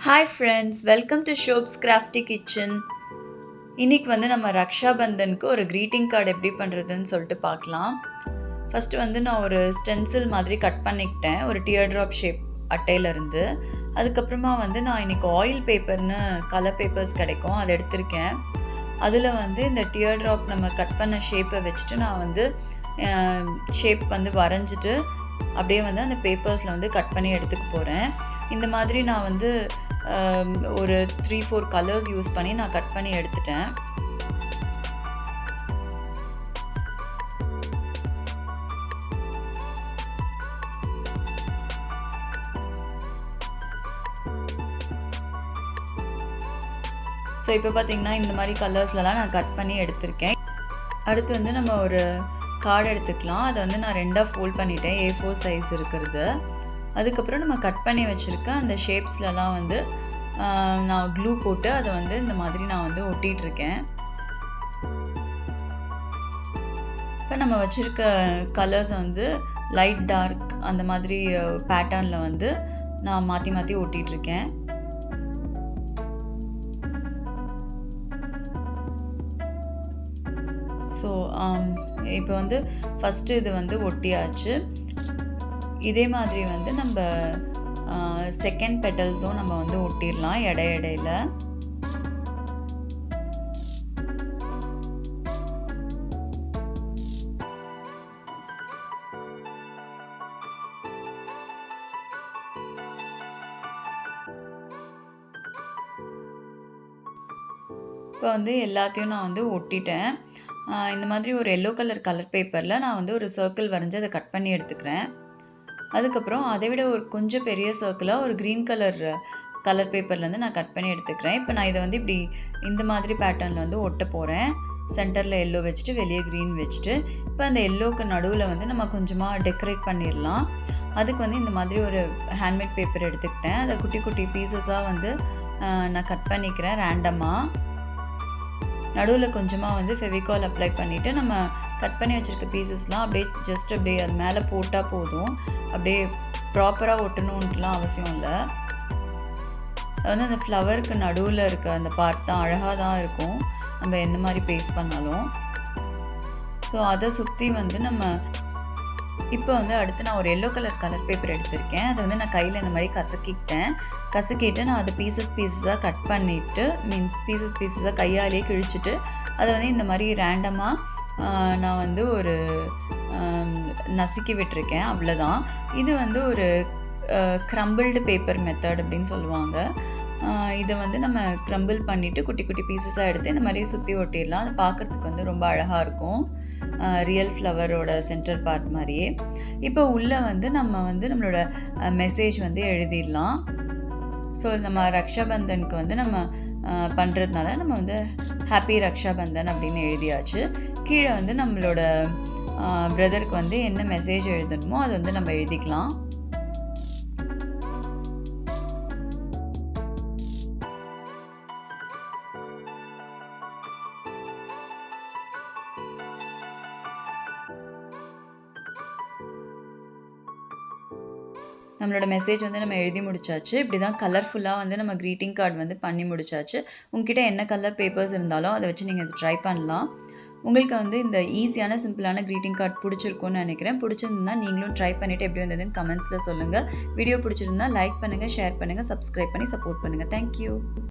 Hi friends, welcome to Shob's Crafty Kitchen. இன்னைக்கு வந்து நம்ம ரக்ஷாபந்தனுக்கு ஒரு greeting card எப்படி பண்றதுன்னு சொல்லிட்டு பார்க்கலாம். ஃபர்ஸ்ட் வந்து நான் ஒரு ஸ்டென்சில் மாதிரி கட் பண்ணிக்கிட்டேன் ஒரு teardrop shape அட்டையில இருந்து. அதுக்கு அப்புறமா வந்து நான் இன்னைக்கு ஆயில் பேப்பர்னு கலர் பேப்பர்ஸ் கிடைக்கும் அதை எடுத்துர்க்கேன். அதுல வந்து இந்த teardrop நம்ம கட் பண்ண ஷேப்பை வச்சிட்டு நான் வந்து ஷேப் வந்து வரைஞ்சிட்டு அப்படியே வந்து அந்த பேப்பர்ஸ்ல வந்து கட் பண்ணி எடுத்துக்க போறேன். இந்த மாதிரி நான் வந்து ஒரு 3-4 கலர்ஸ் யூஸ் பண்ணி நான் கட் பண்ணி எடுத்துட்டேன். ஸோ இப்போ பார்த்தீங்கன்னா இந்த மாதிரி கலர்ஸ்லலாம் நான் கட் பண்ணி எடுத்திருக்கேன். அடுத்து வந்து நம்ம ஒரு கார்டு எடுத்துக்கலாம். அதை வந்து நான் ரெண்டாக ஃபோல்ட் பண்ணிட்டேன், A4 சைஸ் இருக்கிறது. அதுக்கப்புறம் நம்ம கட் பண்ணி வச்சுருக்க அந்த ஷேப்ஸ்லலாம் வந்து நான் க்ளூ போட்டு அதை வந்து இந்த மாதிரி நான் வந்து ஒட்டிகிட்ருக்கேன். இப்போ நம்ம வச்சுருக்க கலர்ஸை வந்து லைட் டார்க் அந்த மாதிரி பேட்டர்னில் வந்து நான் மாற்றி மாற்றி ஒட்டிகிட்ருக்கேன். ஸோ இப்போ வந்து ஃபஸ்ட்டு இது வந்து ஒட்டியாச்சு. இதே மாதிரி வந்து நம்ம செகண்ட் பெட்டல்ஸும் நம்ம வந்து ஒட்டிடலாம் இடையில. இப்போ வந்து எல்லாத்தையும் நான் வந்து ஒட்டிட்டேன். இந்த மாதிரி ஒரு எல்லோ கலர் பேப்பரில் நான் வந்து ஒரு சர்க்கிள் வரைஞ்சி அதை கட் பண்ணி எடுத்துக்கிறேன். அதுக்கப்புறம் அதை விட ஒரு கொஞ்சம் பெரிய சர்க்கிளாக ஒரு க்ரீன் கலர் பேப்பர்லேருந்து நான் கட் பண்ணி எடுத்துக்கிறேன். இப்போ நான் இதை வந்து இப்படி இந்த மாதிரி பேட்டர்னில் வந்து ஒட்ட போகிறேன். சென்டரில் எல்லோ வச்சுட்டு வெளியே க்ரீன் வச்சுட்டு இப்போ அந்த எல்லோவுக்கு நடுவில் வந்து நம்ம கொஞ்சமாக டெக்கரேட் பண்ணிடலாம். அதுக்கு வந்து இந்த மாதிரி ஒரு ஹேண்ட்மேட் பேப்பர் எடுத்துக்கிட்டேன். அதை குட்டி குட்டி பீசஸாக வந்து நான் கட் பண்ணிக்கிறேன் ரேண்டமாக. நடுவில் கொஞ்சமாக வந்து ஃபெவிகால் அப்ளை பண்ணிவிட்டு நம்ம கட் பண்ணி வச்சுருக்க பீசஸ்லாம் அப்படியே ஜஸ்ட் அப்படியே அது மேலே போட்டால் போதும். அப்படியே ப்ராப்பராக ஒட்டணுன்ட்டுலாம் அவசியம் இல்லை. அது வந்து அந்த ஃப்ளவருக்கு நடுவில் இருக்க அந்த பார்ட் தான் அழகாக தான் இருக்கும் நம்ம எந்த மாதிரி பேஸ்ட் பண்ணாலும். ஸோ அதை சுற்றி வந்து நம்ம இப்போ வந்து அடுத்து நான் ஒரு எல்லோ கலர் பேப்பர் எடுத்திருக்கேன். அதை வந்து நான் கையில் இந்த மாதிரி கசக்கிட்டு நான் அதை பீசஸாக கட் பண்ணிவிட்டு பீசஸாக கையாலேயே கிழிச்சிட்டு அதை வந்து இந்த மாதிரி ரேண்டமாக நான் வந்து ஒரு நசுக்கி விட்டுருக்கேன். அவ்வளோதான். இது வந்து ஒரு க்ரம்பிள்டு பேப்பர் மெத்தட் அப்படின்னு சொல்லுவாங்க. இதை வந்து நம்ம க்ரம்பிள் பண்ணிவிட்டு குட்டி குட்டி பீசஸாக எடுத்து இந்த மாதிரி சுற்றி ஒட்டிடலாம். அது பார்க்குறதுக்கு வந்து ரொம்ப அழகாக இருக்கும், ரியல் ஃப்ளவரோட சென்டர் பார்ட் மாதிரியே. இப்போ உள்ளே வந்து நம்ம வந்து நம்மளோட மெசேஜ் வந்து எழுதிடலாம். ஸோ நம்ம ரக்ஷாபந்தனுக்கு வந்து நம்ம பண்ணுறதுனால நம்ம வந்து ஹாப்பி ரக்ஷாபந்தன் அப்படின்னு எழுதியாச்சு. கீழே வந்து நம்மளோட பிரதருக்கு வந்து என்ன மெசேஜ் எழுதணுமோ அதை வந்து நம்ம எழுதிக்கலாம். நம்மளோட மெசேஜ் வந்து நம்ம எழுதி முடிச்சாச்சு. இப்படி தான் கலர்ஃபுல்லாக வந்து நம்ம க்ரீட்டிங் கார்டு வந்து பண்ணி முடிச்சாச்சு. உங்ககிட்ட என்ன கலர் பேப்பர்ஸ் இருந்தாலும் அதை வச்சு நீங்கள் இதை ட்ரை பண்ணலாம். உங்களுக்கு வந்து இந்த ஈஸியான சிம்பிளான க்ரீட்டிங் கார்டு பிடிச்சிருக்கும்னு நினைக்கிறேன். பிடிச்சிருந்தா நீங்களும் ட்ரை பண்ணிவிட்டு எப்படி வந்ததுன்னு கமெண்ட்ஸில் சொல்லுங்கள். வீடியோ பிடிச்சிருந்தா லைக் பண்ணுங்கள், ஷேர் பண்ணுங்கள், சப்ஸ்கிரைப் பண்ணி சப்போர்ட் பண்ணுங்கள். தேங்க்யூ.